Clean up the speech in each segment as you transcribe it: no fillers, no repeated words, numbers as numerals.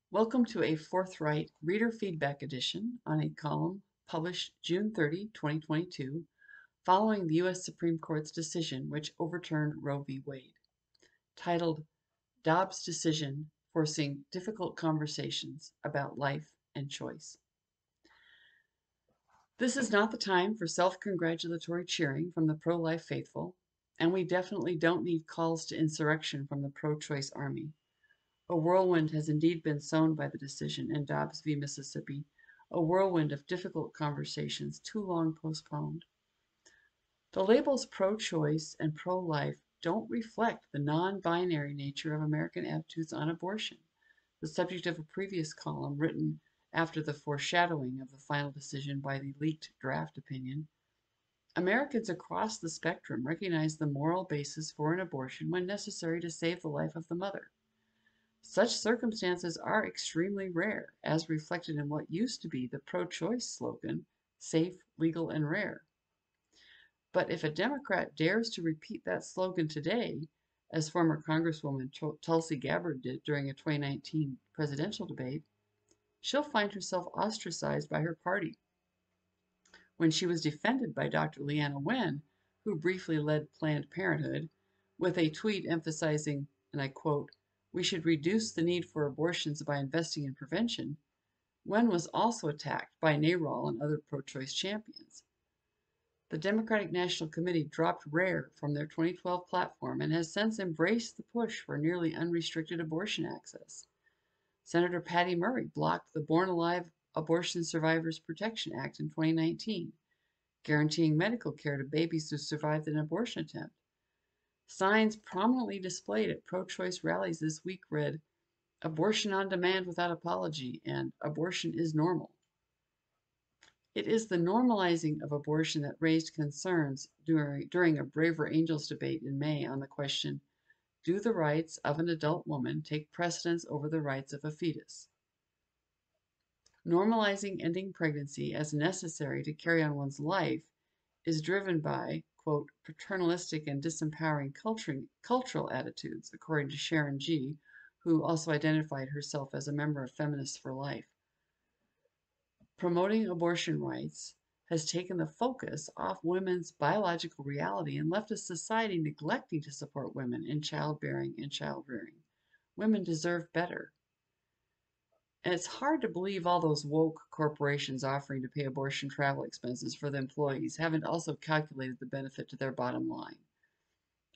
Welcome to a forthright reader feedback edition on a column published June 30, 2022, following the U.S. Supreme Court's decision which overturned Roe v. Wade, titled Dobbs' Decision Forcing Difficult Conversations About Life and Choice. This is not the time for self-congratulatory cheering from the pro-life faithful, and we definitely don't need calls to insurrection from the pro-choice army. A whirlwind has indeed been sown by the decision in Dobbs v. Mississippi, a whirlwind of difficult conversations too long postponed. The labels pro-choice and pro-life don't reflect the non-binary nature of American attitudes on abortion, the subject of a previous column written after the foreshadowing of the final decision by the leaked draft opinion. Americans across the spectrum recognize the moral basis for an abortion when necessary to save the life of the mother. Such circumstances are extremely rare, as reflected in what used to be the pro-choice slogan, safe, legal, and rare. But if a Democrat dares to repeat that slogan today, as former Congresswoman Tulsi Gabbard did during a 2019 presidential debate, she'll find herself ostracized by her party. When she was defended by Dr. Leana Wen, who briefly led Planned Parenthood, with a tweet emphasizing, and I quote, "We should reduce the need for abortions by investing in prevention," Wen was also attacked by NARAL and other pro-choice champions. The Democratic National Committee dropped RARE from their 2012 platform and has since embraced the push for nearly unrestricted abortion access. Senator Patty Murray blocked the Born Alive Abortion Survivors Protection Act in 2019, guaranteeing medical care to babies who survived an abortion attempt. Signs prominently displayed at pro-choice rallies this week read, "Abortion on demand without apology," and "Abortion is normal." It is the normalizing of abortion that raised concerns during a Braver Angels debate in May on the question, do the rights of an adult woman take precedence over the rights of a fetus? Normalizing ending pregnancy as necessary to carry on one's life is driven by, quote, paternalistic and disempowering cultural attitudes, according to Sharon G., who also identified herself as a member of Feminists for Life. Promoting abortion rights has taken the focus off women's biological reality and left a society neglecting to support women in childbearing and child-rearing. Women deserve better. And it's hard to believe all those woke corporations offering to pay abortion travel expenses for the employees haven't also calculated the benefit to their bottom line.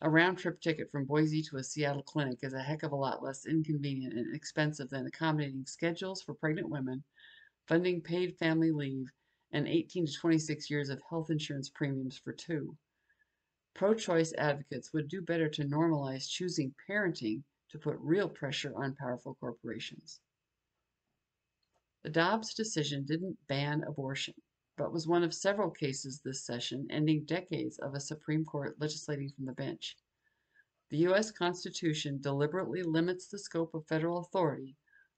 A round-trip ticket from Boise to a Seattle clinic is a heck of a lot less inconvenient and expensive than accommodating schedules for pregnant women, funding paid family leave, and 18 to 26 years of health insurance premiums for two. Pro-choice advocates would do better to normalize choosing parenting to put real pressure on powerful corporations. The Dobbs decision didn't ban abortion, but was one of several cases this session ending decades of a Supreme Court legislating from the bench. The U.S. Constitution deliberately limits the scope of federal authority,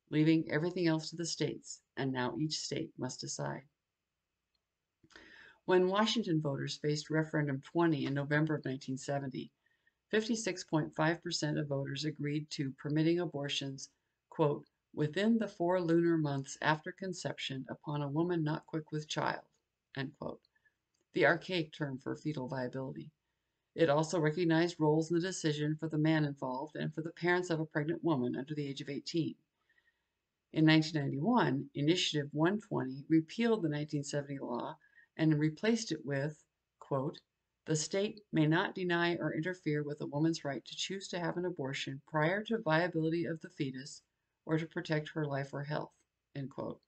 leaving everything else to the states, and now each state must decide. When Washington voters faced Referendum 20 in November of 1970, 56.5% of voters agreed to permitting abortions, quote, within the 4 lunar months after conception upon a woman not quick with child, end quote, the archaic term for fetal viability. It also recognized roles in the decision for the man involved and for the parents of a pregnant woman under the age of 18. In 1991, Initiative 120 repealed the 1970 law and replaced it with, quote, the state may not deny or interfere with a woman's right to choose to have an abortion prior to viability of the fetus or to protect her life or health, end quote.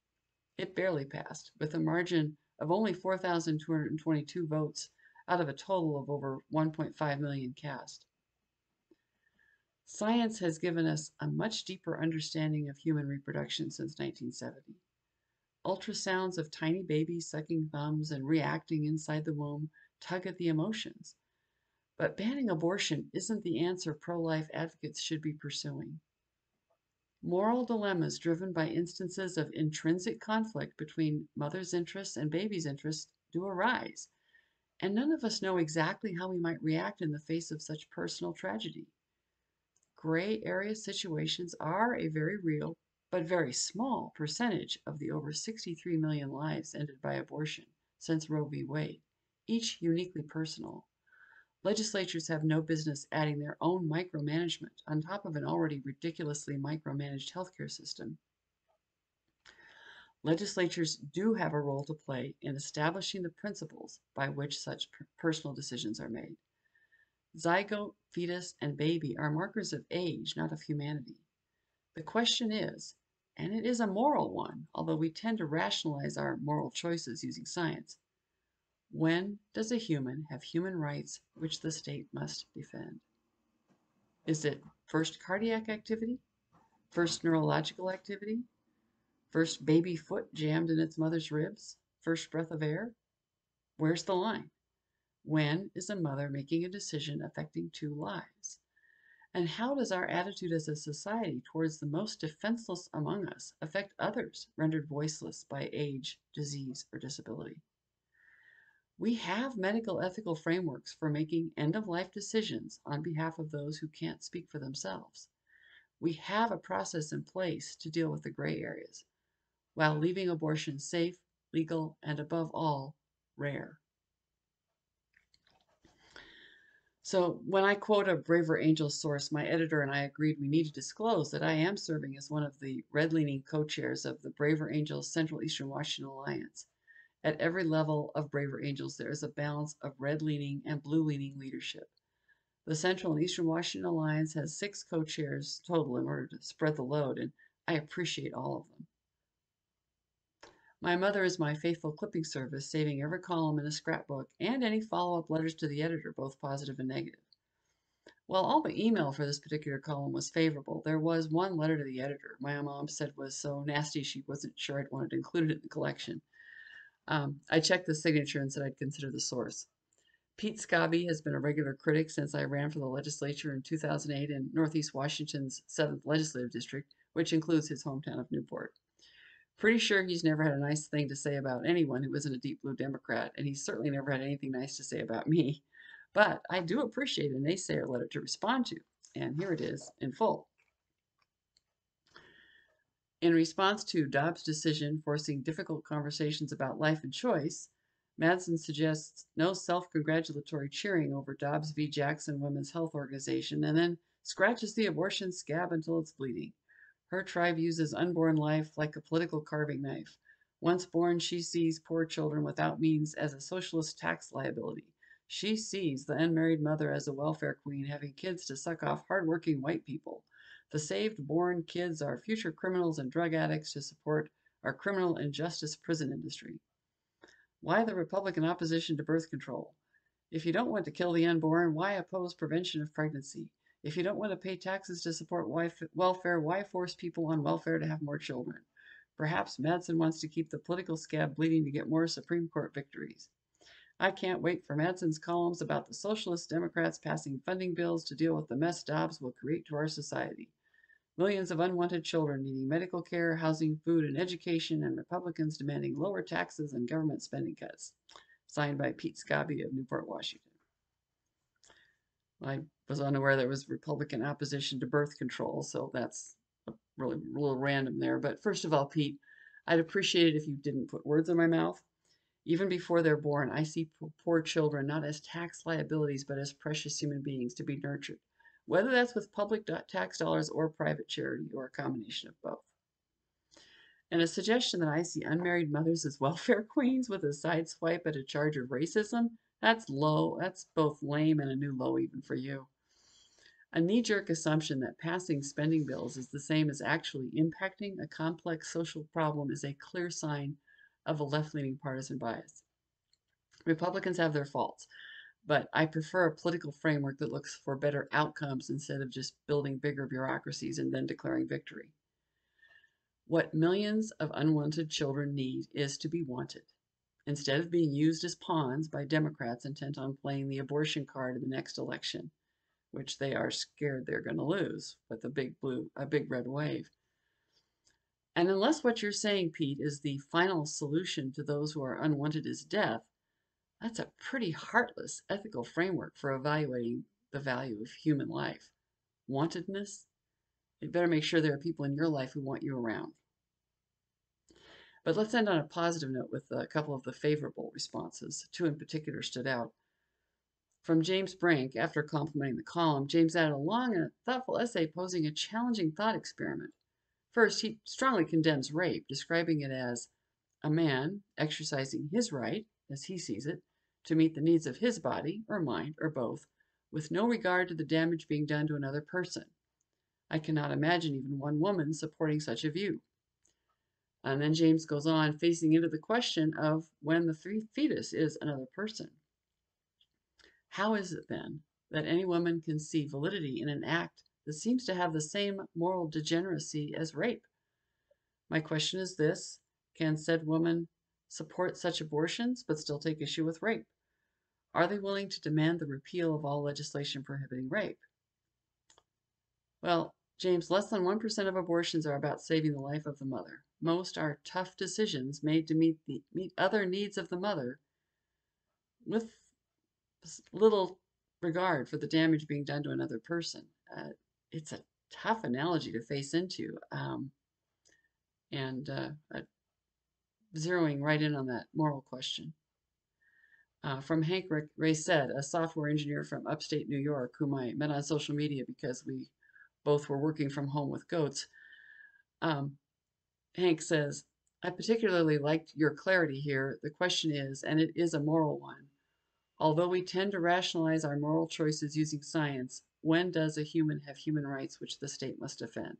It barely passed, with a margin of only 4,222 votes out of a total of over 1.5 million cast. Science has given us a much deeper understanding of human reproduction since 1970. Ultrasounds of tiny babies sucking thumbs and reacting inside the womb tug at the emotions. But banning abortion isn't the answer pro-life advocates should be pursuing. Moral dilemmas driven by instances of intrinsic conflict between mother's interests and baby's interests do arise, and none of us know exactly how we might react in the face of such personal tragedy. Gray area situations are a very real but very small percentage of the over 63 million lives ended by abortion since Roe v. Wade, each uniquely personal. Legislatures have no business adding their own micromanagement on top of an already ridiculously micromanaged healthcare system. Legislatures do have a role to play in establishing the principles by which such personal decisions are made. Zygote, fetus, and baby are markers of age, not of humanity. The question is, and it is a moral one, although we tend to rationalize our moral choices using science, when does a human have human rights which the state must defend? Is it first cardiac activity? First neurological activity? First baby foot jammed in its mother's ribs? First breath of air? Where's the line? When is a mother making a decision affecting two lives? And how does our attitude as a society towards the most defenseless among us affect others rendered voiceless by age, disease, or disability? We have medical ethical frameworks for making end-of-life decisions on behalf of those who can't speak for themselves. We have a process in place to deal with the gray areas, while leaving abortion safe, legal, and above all, rare. So when I quote a Braver Angels source, my editor and I agreed we need to disclose that I am serving as one of the red-leaning co-chairs of the Braver Angels Central Eastern Washington Alliance. At every level of Braver Angels, there is a balance of red-leaning and blue-leaning leadership. The Central and Eastern Washington Alliance has 6 co-chairs total in order to spread the load, and I appreciate all of them. My mother is my faithful clipping service, saving every column in a scrapbook and any follow-up letters to the editor, both positive and negative. While all the email for this particular column was favorable, there was one letter to the editor my mom said was so nasty she wasn't sure I'd wanted to include it in the collection. I checked the signature and said I'd consider the source. Pete Scobby has been a regular critic since I ran for the legislature in 2008 in Northeast Washington's 7th Legislative District, which includes his hometown of Newport. Pretty sure he's never had a nice thing to say about anyone who isn't a deep blue Democrat, and he's certainly never had anything nice to say about me. But I do appreciate a naysayer letter to respond to, and here it is in full. In response to Dobbs' decision forcing difficult conversations about life and choice, Madsen suggests no self-congratulatory cheering over Dobbs v. Jackson Women's Health Organization and then scratches the abortion scab until it's bleeding. Her tribe uses unborn life like a political carving knife. Once born, she sees poor children without means as a socialist tax liability. She sees the unmarried mother as a welfare queen having kids to suck off hardworking white people. The saved born kids are future criminals and drug addicts to support our criminal and justice prison industry. Why the Republican opposition to birth control? If you don't want to kill the unborn, why oppose prevention of pregnancy? If you don't want to pay taxes to support welfare, why force people on welfare to have more children? Perhaps Madsen wants to keep the political scab bleeding to get more Supreme Court victories. I can't wait for Madsen's columns about the socialist Democrats passing funding bills to deal with the mess Dobbs will create to our society. Millions of unwanted children needing medical care, housing, food, and education, and Republicans demanding lower taxes and government spending cuts. Signed by Pete Scobby of Newport, Washington. I was unaware there was Republican opposition to birth control, so that's really a little random there. But first of all, Pete, I'd appreciate it if you didn't put words in my mouth. Even before they're born, I see poor children not as tax liabilities, but as precious human beings to be nurtured, whether that's with public tax dollars or private charity or a combination of both. And a suggestion that I see unmarried mothers as welfare queens with a side swipe at a charge of racism, that's low. That's both lame and a new low even for you. A knee-jerk assumption that passing spending bills is the same as actually impacting a complex social problem is a clear sign of a left-leaning partisan bias. Republicans have their faults, but I prefer a political framework that looks for better outcomes instead of just building bigger bureaucracies and then declaring victory. What millions of unwanted children need is to be wanted, instead of being used as pawns by Democrats intent on playing the abortion card in the next election, which they are scared they're going to lose with a big red wave. And unless what you're saying, Pete, is the final solution to those who are unwanted is death, that's a pretty heartless ethical framework for evaluating the value of human life. Wantedness? You better make sure there are people in your life who want you around. But let's end on a positive note with a couple of the favorable responses. Two in particular stood out. From James Brink, after complimenting the column, James added a long and thoughtful essay posing a challenging thought experiment. First, he strongly condemns rape, describing it as a man exercising his right, as he sees it, to meet the needs of his body, or mind, or both, with no regard to the damage being done to another person. I cannot imagine even one woman supporting such a view. And then James goes on, facing into the question of when the fetus is another person. How is it then that any woman can see validity in an act that seems to have the same moral degeneracy as rape? My question is this: can said woman support such abortions but still take issue with rape? Are they willing to demand the repeal of all legislation prohibiting rape? Well, James, less than 1% of abortions are about saving the life of the mother. Most are tough decisions made to meet other needs of the mother with little regard for the damage being done to another person. It's a tough analogy to face into, and zeroing right in on that moral question. From Hank Rayset, a software engineer from upstate New York, whom I met on social media because we both were working from home with goats. Hank says, I particularly liked your clarity here. The question is, and it is a moral one, although we tend to rationalize our moral choices using science, when does a human have human rights which the state must defend?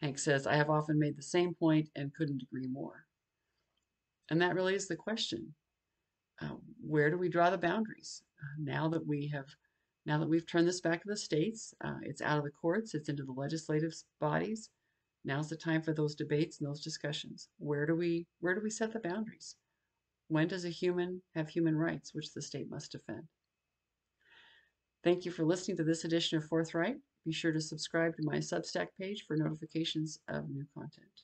Hank says, I have often made the same point and couldn't agree more. And that really is the question. Where do we draw the boundaries? Now that we've turned this back to the states, it's out of the courts, it's into the legislative bodies. Now's the time for those debates and those discussions. Where do we set the boundaries? When does a human have human rights which the state must defend? Thank you for listening to this edition of Forthright. Be sure to subscribe to my Substack page for notifications of new content.